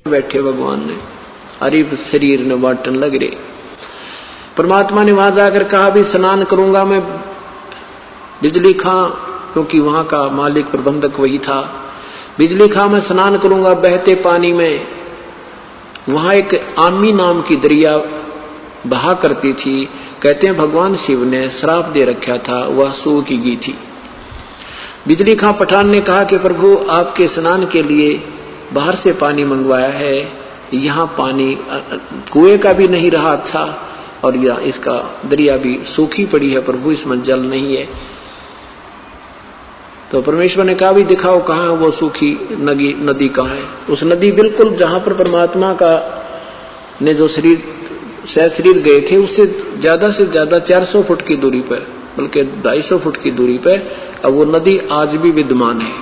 बैठे भगवान ने, अरे शरीर ने बांटन लग रहे। परमात्मा ने वहां जाकर कहा भी स्नान करूंगा मैं बिजली खां, क्योंकि वहां का मालिक प्रबंधक वही था। बिजली खां मैं स्नान करूंगा बहते पानी में। वहां एक आमी नाम की दरिया बहा करती थी। कहते हैं भगवान शिव ने श्राप दे रखा था, वह सूख की गई थी। बिजली खां पठान ने कहा कि प्रभु आपके स्नान के लिए बाहर से पानी मंगवाया है, यहाँ पानी कुएं का भी नहीं रहा अच्छा, और यह इसका दरिया भी सूखी पड़ी है प्रभु, इसमें जल नहीं है। तो परमेश्वर ने कहा भी दिखाओ कहाँ वो सूखी नदी कहाँ है। उस नदी बिल्कुल जहां पर परमात्मा का ने जो शरीर गए थे उससे ज्यादा से ज्यादा 400 फुट की दूरी पर, बल्कि 250 फुट की दूरी पर अब वो नदी आज भी विद्यमान है।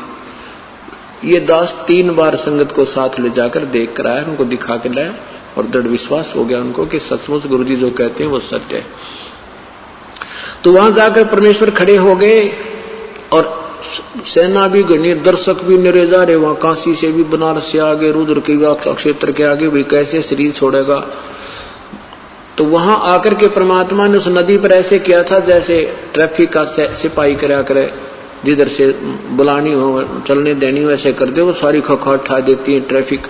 ये दास 3 बार संगत को साथ ले जाकर देख कर आया, उनको दिखा के लाया, और दृढ़ विश्वास हो गया उनको कि सचमुच गुरुजी जो कहते हैं वो सत्य है। तो वहां जाकर परमेश्वर खड़े हो गए और सेना भी गणी, दर्शक भी निरे जा रहे। वहां काशी से भी, बनारस से आगे, रुद्र के क्षेत्र के आगे भी कैसे शरीर छोड़ेगा। तो वहां आकर के परमात्मा ने उस नदी पर ऐसे किया था जैसे ट्रैफिक का सिपाही करा करे, जिधर से बुलानी हो चलने देनी हो ऐसे कर दे, वो सारी खखा उठा देती है ट्रैफिक।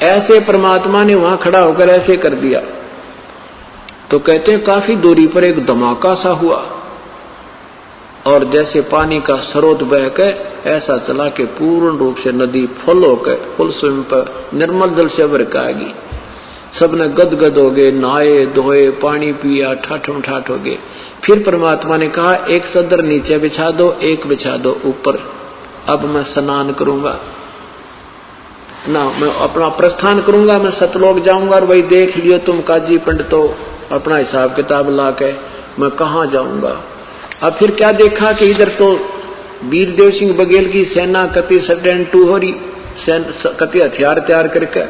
ऐसे परमात्मा ने वहां खड़ा होकर ऐसे कर दिया। तो कहते हैं काफी दूरी पर एक धमाका सा हुआ, और जैसे पानी का स्रोत बह के ऐसा चला के पूर्ण रूप से नदी फुल होकर फुल स्विम पर निर्मल जल से भर के आ गई। सबने गदगद हो गए, नहाए धोए, पानी पिया, ठाठम ठाठ हो गए। फिर परमात्मा ने कहा एक सदर नीचे बिछा दो, एक बिछा दो ऊपर, अब मैं स्नान करूंगा ना, मैं अपना प्रस्थान करूंगा, मैं सतलोक जाऊंगा। और वही देख लियो तुम काजी पंडितो अपना हिसाब किताब ला के मैं कहां जाऊंगा। अब फिर क्या देखा कि इधर तो वीरदेव सिंह बघेल की सेना कति सटेन टू हो रही, कति हथियार तैयार करके,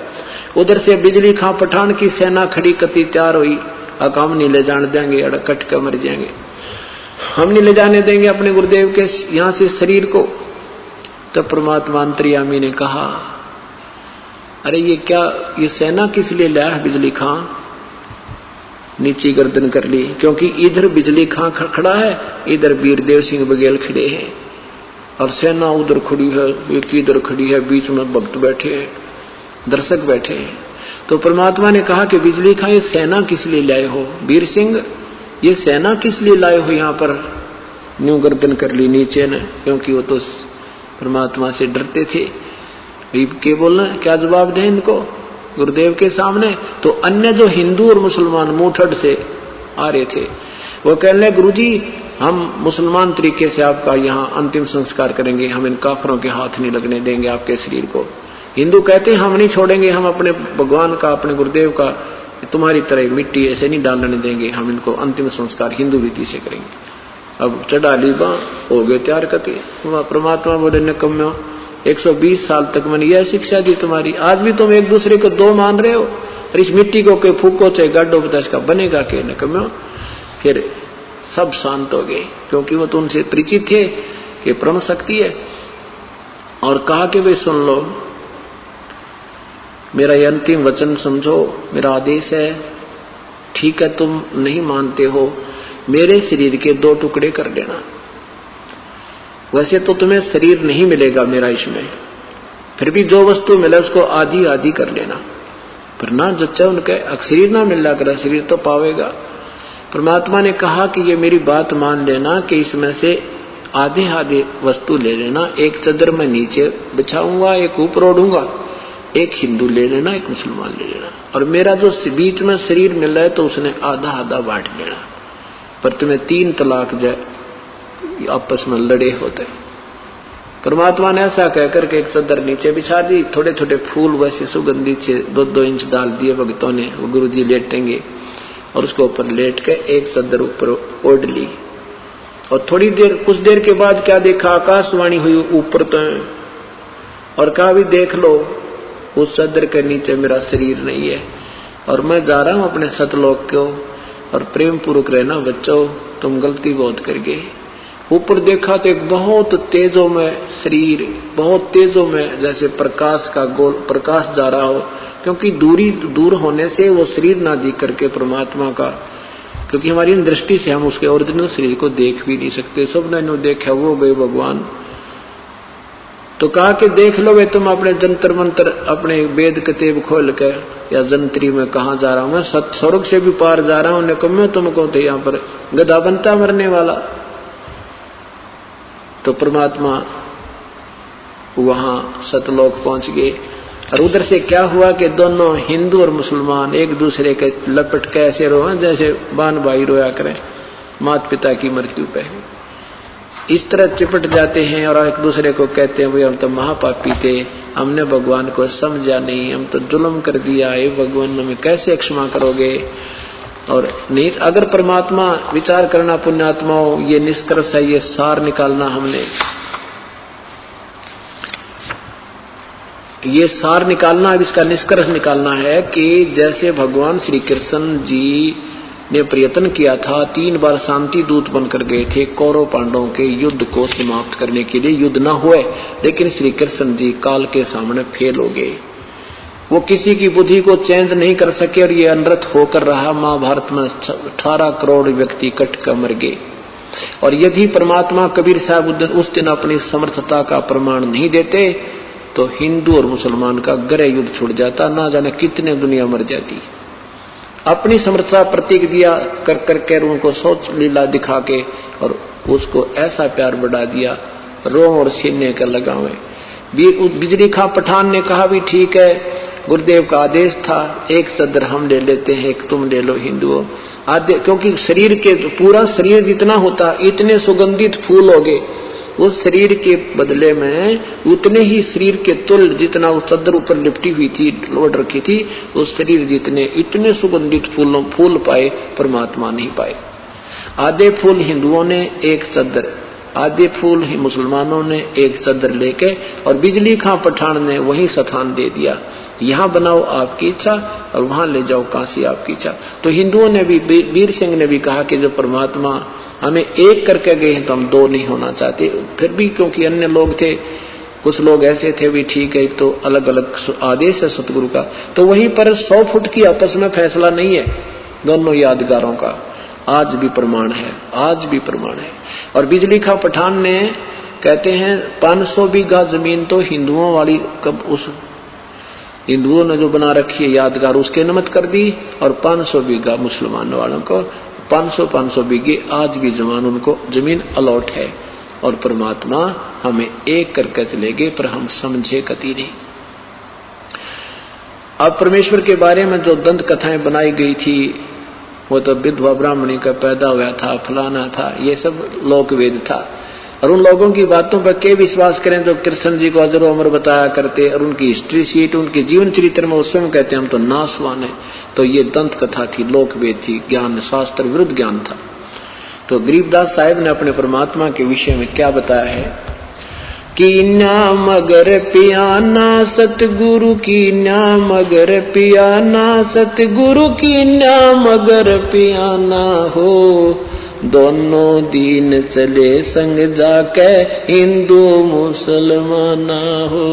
उधर से बिजली खां पठान की सेना खड़ी कति तैयार हुई। अब हम नहीं ले जाने देंगे, कट कर मर जाएंगे, हम नहीं ले जाने देंगे अपने गुरुदेव के यहां से शरीर को। तब परमात्मा अंतर्यामी ने कहा अरे ये क्या, ये सेना किस लिए लाया है बिजली खां। नीची गर्दन कर ली, क्योंकि इधर बिजली खां खड़ा है, इधर वीरदेव सिंह बघेल खड़े हैं, और सेना उधर खड़ी है, एक इधर खड़ी है, बीच में भक्त बैठे हैं, दर्शक बैठे हैं। तो परमात्मा ने कहा कि बिजली खां ये सेना किस लिए लाए हो, वीर सिंह ये सेना किस लिए लाए हो यहाँ पर। न्यू गर्दन कर ली नीचे ने, क्योंकि वो तो परमात्मा से डरते थे। क्या बोलना, क्या जवाब दें इनको गुरुदेव के सामने। तो अन्य जो हिंदू और मुसलमान मुठड़ से आ रहे थे वो कहने लगे गुरुजी हम मुसलमान तरीके से आपका यहाँ अंतिम संस्कार करेंगे, हम इन काफरों के हाथ नहीं लगने देंगे आपके शरीर को। हिंदू कहते हैं हम नहीं छोड़ेंगे, हम अपने भगवान का, अपने गुरुदेव का तुम्हारी तरह मिट्टी ऐसे नहीं डालने देंगे, हम इनको अंतिम संस्कार हिंदू रीति से करेंगे। अब चढ़ा ली बां हो गए तैयार करके। परमात्मा बोले निकम्मो 120 साल तक मैंने यह शिक्षा दी तुम्हारी, आज भी तुम एक दूसरे को दो मान रहे हो, और इस मिट्टी को के फूको चाहे गाडो बता का बनेगा के निकम्मो। फिर सब शांत हो गए, क्योंकि वो तो उनसे परिचित थे कि परम शक्ति है। और कहा कि वे सुन लो मेरा ये अंतिम वचन समझो, मेरा आदेश है, ठीक है तुम नहीं मानते हो, मेरे शरीर के 2 टुकड़े कर देना। वैसे तो तुम्हें शरीर नहीं मिलेगा मेरा इसमें, फिर भी जो वस्तु मिले उसको आधी आधी कर लेना, पर ना जच्चा उनके शरीर ना मिल रहा करा, शरीर तो पावेगा। परमात्मा ने कहा कि ये मेरी बात मान लेना कि इसमें से आधे आधे वस्तु ले लेना, एक चदर में नीचे बिछाऊंगा, एक ऊपर ओढ़ूंगा, एक हिंदू ले लेना, एक मुसलमान ले लेना, और मेरा जो बीच में शरीर मिल रहा है तो उसने आधा आधा बांट लेना, पर तुम्हें 3 तलाक जाए आपस में लड़े होते। परमात्मा ने ऐसा कहकर के एक चदर नीचे बिछा दी, थोड़े थोड़े फूल वैसे सुगंधित से 2-2 इंच डाल दिए भक्तों ने, वो गुरुजी लेटेंगे, और उसके ऊपर लेट के एक चदर ऊपर ओढ़ ली। और थोड़ी देर, कुछ देर के बाद क्या देखा, आकाशवाणी हुई ऊपर तो, और कहा भी देख लो उस चदर के नीचे मेरा शरीर नहीं है, और मैं जा रहा हूं अपने सतलोक को, और प्रेम पूर्वक रहना बच्चों, तुम गलती बहुत कर गए, ऊपर देखा तो एक बहुत तेजों में शरीर, बहुत तेजों में जैसे प्रकाश का गोल प्रकाश जा रहा हो, क्योंकि दूर होने से वो शरीर ना दिख करके परमात्मा का, क्योंकि हमारी दृष्टि से हम उसके ओरिजिनल शरीर को देख भी नहीं सकते। सबने नो देखा वो गए भगवान। तो कहा कि देख लो वे तुम अपने जंतर मंत्र, अपने वेद कतेब खोल के, या जंत्री में कहा जा रहा हूं मैं, स्वर्ग से भी पार जा रहा हूं। उन्हें कहा मैं तुमको तो यहाँ पर गधा बनता मरने वाला। तो परमात्मा वहां सतलोक पहुंच गए। और उधर से क्या हुआ कि दोनों हिंदू और मुसलमान एक दूसरे के लपट के ऐसे रोए जैसे बान भाई रोया करें माता पिता की मृत्यु पे। इस तरह चिपट जाते हैं और एक दूसरे को कहते हैं भाई हम तो महापापी थे, हमने भगवान को समझा नहीं, हम तो जुल्म कर दिया, ये भगवान हमें कैसे क्षमा करोगे। और नहीं, अगर परमात्मा विचार करना पुण्यात्माओं, ये निष्कर्ष है, ये सार निकालना, हमने ये सार निकालना, अब इसका निष्कर्ष निकालना है कि जैसे भगवान श्री कृष्ण जी ने प्रयत्न किया था, 3 बार शांति दूत बनकर गए थे कौरव पांडवों के युद्ध को समाप्त करने के लिए, युद्ध न हुए, लेकिन श्री कृष्ण जी काल के सामने फेल हो गए। वो किसी की बुद्धि को चेंज नहीं कर सके और ये अनर्थ होकर रहा। महाभारत में 18 करोड़ व्यक्ति कट कर मर गए। और यदि परमात्मा कबीर साहब उस दिन अपनी समर्थता का प्रमाण नहीं देते तो हिंदू और मुसलमान का गहरा युद्ध छूट जाता, ना जाने कितने दुनिया मर जाती। अपनी समर्थता प्रतीक दिया कर करके उनको सोच लीला दिखा के और उसको ऐसा प्यार बढ़ा दिया, रोम और सीने का लगावे। बिजली खां पठान ने कहा भी ठीक है, गुरुदेव का आदेश था, एक सदर हम ले लेते हैं, एक तुम ले लो हिंदुओं। आदे क्योंकि शरीर के पूरा शरीर जितना होता, इतने सुगंधित फूल हो गए, उस शरीर के बदले में उतने ही शरीर के तुल जितना उस चद्दर ऊपर लिपटी हुई थी, लोड रखी थी, उस शरीर जितने इतने सुगंधित फूल पाए परमात्मा नहीं पाए। आधे फूल हिंदुओं ने एक चद्दर, आधे फूल ही मुसलमानों ने एक चद्दर लेके, और बिजली खां पठान ने वही स्थान दे दिया, यहाँ बनाओ आपकी इच्छा और वहां ले जाओ काशी आपकी इच्छा। तो हिंदुओं ने भी, वीर सिंह ने भी कहा कि जब परमात्मा हमें एक करके गए हैं तो हम 2 नहीं होना चाहते। फिर भी क्योंकि अन्य लोग थे, कुछ लोग ऐसे थे भी ठीक है, तो अलग अलग आदेश है सतगुरु का, तो वहीं पर 100 फुट की आपस में फैसला नहीं है दोनों यादगारों का। आज भी प्रमाण है, आज भी प्रमाण है। और बिजली खां पठान ने कहते हैं 500 बीघा जमीन तो हिंदुओं वाली, कब उस हिंदुओं ने जो बना रखी है यादगार, उसके नमत कर दी, और 500 बीघा मुसलमान वालों को, 500 बीघे आज भी जमान उनको जमीन अलॉट है। और परमात्मा हमें एक करके चलेगे, पर हम समझे कति नहीं। अब परमेश्वर के बारे में जो दंत कथाएं बनाई गई थी, वो तो विधवा ब्राह्मणी का पैदा हुआ था, फलाना था, ये सब लोकवेद था। और उन लोगों की बातों पर के विश्वास करें जो कृष्ण जी को अजर अमर बताया करते, और उनकी हिस्ट्री शीट, उनके जीवन चरित्र में वो स्वयं कहते हैं हम तो नासवान है। तो ये दंत कथा थी, लोकवेद थी, ज्ञान शास्त्र विरुद्ध ज्ञान था। तो गरीबदास साहिब ने अपने परमात्मा के विषय में क्या बताया है कि नाम अगर पियाना सतगुरु की, नाम अगर पियाना सतगुरु की, नाम अगर पियाना हो, दोनों दीन चले संग जाके हिंदू मुसलमाना हो,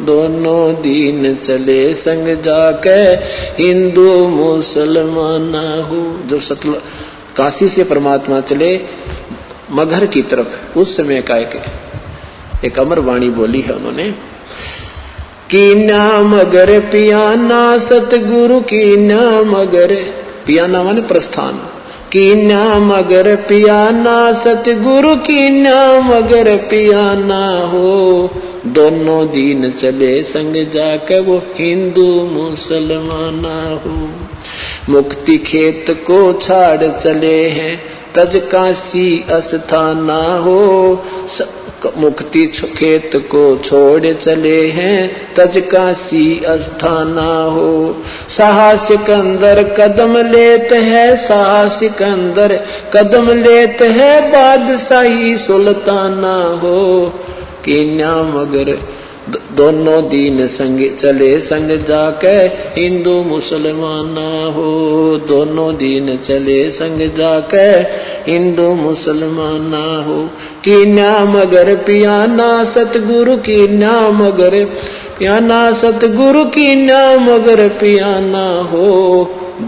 दोनों दीन चले संग जाके हिंदू मुसलमाना हो। जब काशी से परमात्मा चले मगहर की तरफ, उस समय का एक अमर वाणी बोली है उन्होंने कि नाम अगर पियाना सतगुरु की, नाम अगर पियाना माने प्रस्थान, की नाम अगर पियाना सतगुरु की, नाम अगर पियाना हो, दोनों दीन चले संग जाके वो हिंदू मुसलमाना हो। मुक्ति खेत को छाड़ चले हैं तज काशी अस्थाना हो, मुक्ति खेत को छोड़ चले हैं तज काशी अस्थाना हो। साहसिक अंदर कदम लेते हैं, साहसिक अंदर कदम लेते हैं, बादशाही सुल्ताना हो, कि नाम अगर दोनों दीन संग चले संग जाके हिंदू मुसलमाना हो। दोनों दीन चले संग जाके हिंदू मुसलमाना हो। कीन्या मगर पियाना सतगुरु कीन्या मगर पियाना सतगुरु कीन्या मगर पियाना हो।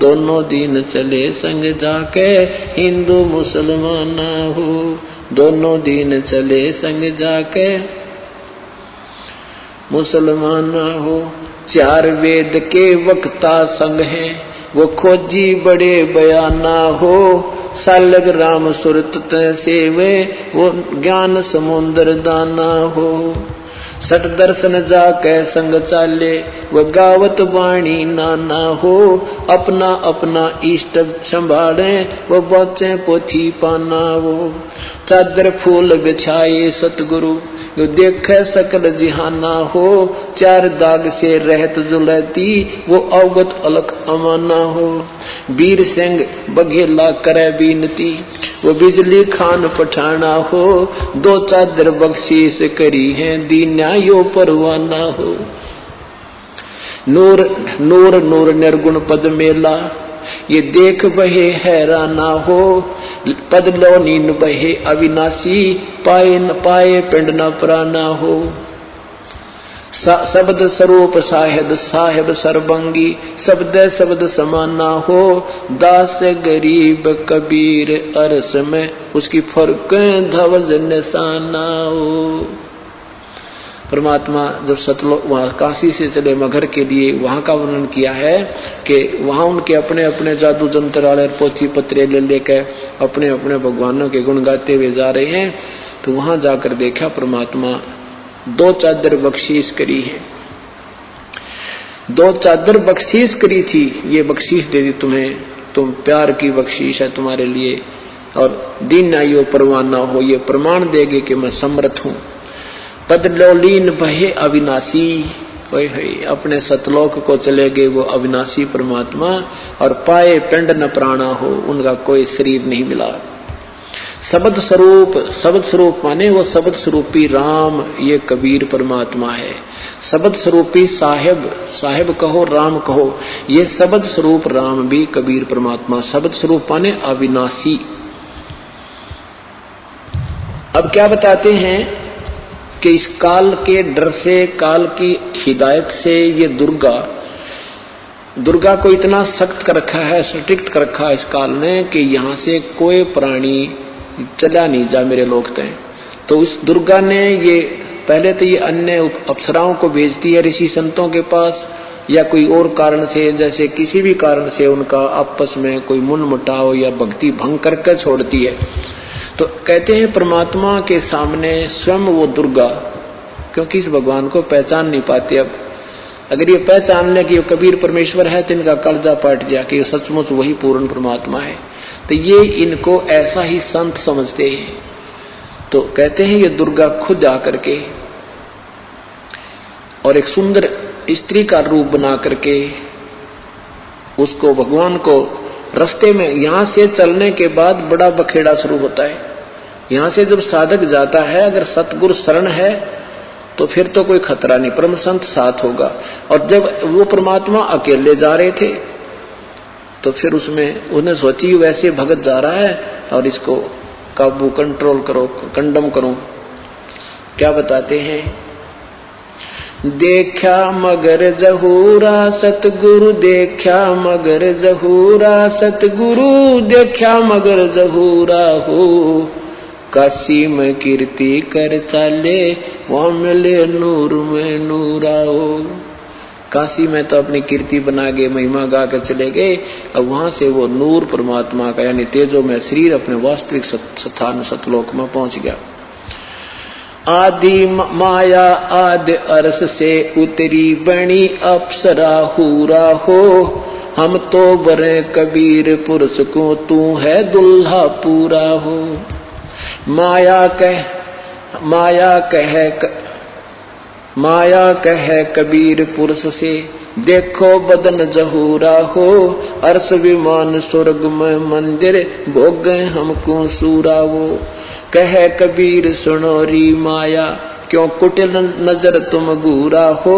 दोनों दीन चले संग जाके हिंदू मुसलमाना हो। दोनों दीन चले संग जाके मुसलमाना हो। चार वेद के वक्ता संग हैं वो खोजी बड़े बयाना हो। सालग राम सुरत सेवे वो ज्ञान समुद्र दाना हो। सठ दर्शन जाके संग चाले वो गावत वाणी नाना हो। अपना अपना इष्ट संभाले वो बचे पोथी पाना हो। चादर फूल बिछाए सतगुरु जो देखे सकल जिहाना हो। चार दाग से रहत जुलती वो अवगत अलख अमाना हो। वीर सिंह बघेला करे बीनती वो बिजली खान पठाना हो। दो चादर बख्शीश करी है दीन्या यो परवाना हो। नूर नूर नूर निर्गुण पद मेला ये देख बहे हैराना हो। पद लो नीन बहे अविनाशी पाए न पाए पिंड न प्राना हो। शब्द स्वरूप साहेब साहेब सर्वंगी शब्द शब्द समाना हो। दास गरीब कबीर अरस में उसकी फर्क धवज निशाना हो। परमात्मा जब सतलोक वहां काशी से चले मगहर के लिए वहां का वर्णन किया है कि वहां उनके अपने अपने जादू जंत्र वाले पोथी पत्रे ले लेकर अपने अपने भगवानों के गुण गाते हुए जा रहे हैं। तो वहां जाकर देखा परमात्मा दो चादर बख्शीश करी है। दो चादर बख्शीश करी थी, ये बख्शीश दे दी तुम्हें, तुम प्यार की बख्शीश है तुम्हारे लिए। और दीन आयो परवाना हो, ये प्रमाण देगे कि मैं समर्थ हूं। पद लोलीन बहे अविनाशी अपने सतलोक को चले गए वो अविनाशी परमात्मा। और पाए पिंड न प्राणा हो, उनका कोई शरीर नहीं मिला। शब्द स्वरूप माने वो शब्द स्वरूपी राम, ये कबीर परमात्मा है। शब्द स्वरूपी साहेब कहो राम कहो, ये शब्द स्वरूप राम भी कबीर परमात्मा। शब्द स्वरूप माने अविनाशी। अब क्या बताते हैं कि इस काल के डर से, काल की हिदायत से ये दुर्गा को इतना सख्त कर रखा है, स्ट्रिक्ट कर रखा है इस काल ने कि यहां से कोई प्राणी चला नहीं जा मेरे लोग तय। तो इस दुर्गा ने ये पहले तो ये अन्य अप्सराओं को भेजती है ऋषि संतों के पास, या कोई और कारण से, जैसे किसी भी कारण से उनका आपस में कोई मनमुटाव या भक्ति भंग करके छोड़ती है। तो कहते हैं परमात्मा के सामने स्वयं वो दुर्गा, क्योंकि इस भगवान को पहचान नहीं पाते। अब अगर ये पहचान ले कि ये कबीर परमेश्वर है तो इनका कलजा पाट गया कि ये सचमुच वही पूर्ण परमात्मा है। तो ये इनको ऐसा ही संत समझते हैं। तो कहते हैं ये दुर्गा खुद आकर के और एक सुंदर स्त्री का रूप बना करके उसको भगवान को रास्ते में, यहां से चलने के बाद बड़ा बखेड़ा शुरू होता है। यहां से जब साधक जाता है, अगर सतगुरु शरण है तो फिर तो कोई खतरा नहीं, परम संत साथ होगा। और जब वो परमात्मा अकेले जा रहे थे तो फिर उसमें उन्हें सोची वैसे भगत जा रहा है और इसको काबू कंट्रोल करो, कंडम करो। क्या बताते हैं, देखा मगर जहूरा सतगुरु, देखा मगर जहूरा सतगुरु, देखा मगर जहूरा हो। काशी में कीर्ति कर चाले वहां मिले नूर में नूरा हो। काशी में तो अपनी कीर्ति बना के महिमा गा कर चले गए, अब वहां से वो नूर परमात्मा का यानी तेजो में शरीर अपने वास्तविक स्थान सतलोक में पहुंच गया। आदि माया आदि अरस से उतरी बनी अप्सरा हूरा हो। हम तो बरे कबीर पुरुष को तू है दुल्हा पूरा हो। माया कहे कबीर पुरुष से देखो बदन जहूरा हो। अर्श विमान स्वर्ग में मंदिर भोग हमको सूरा वो। कहे कबीर सुनो री माया क्यों कुटिल नजर तुम घूरा हो।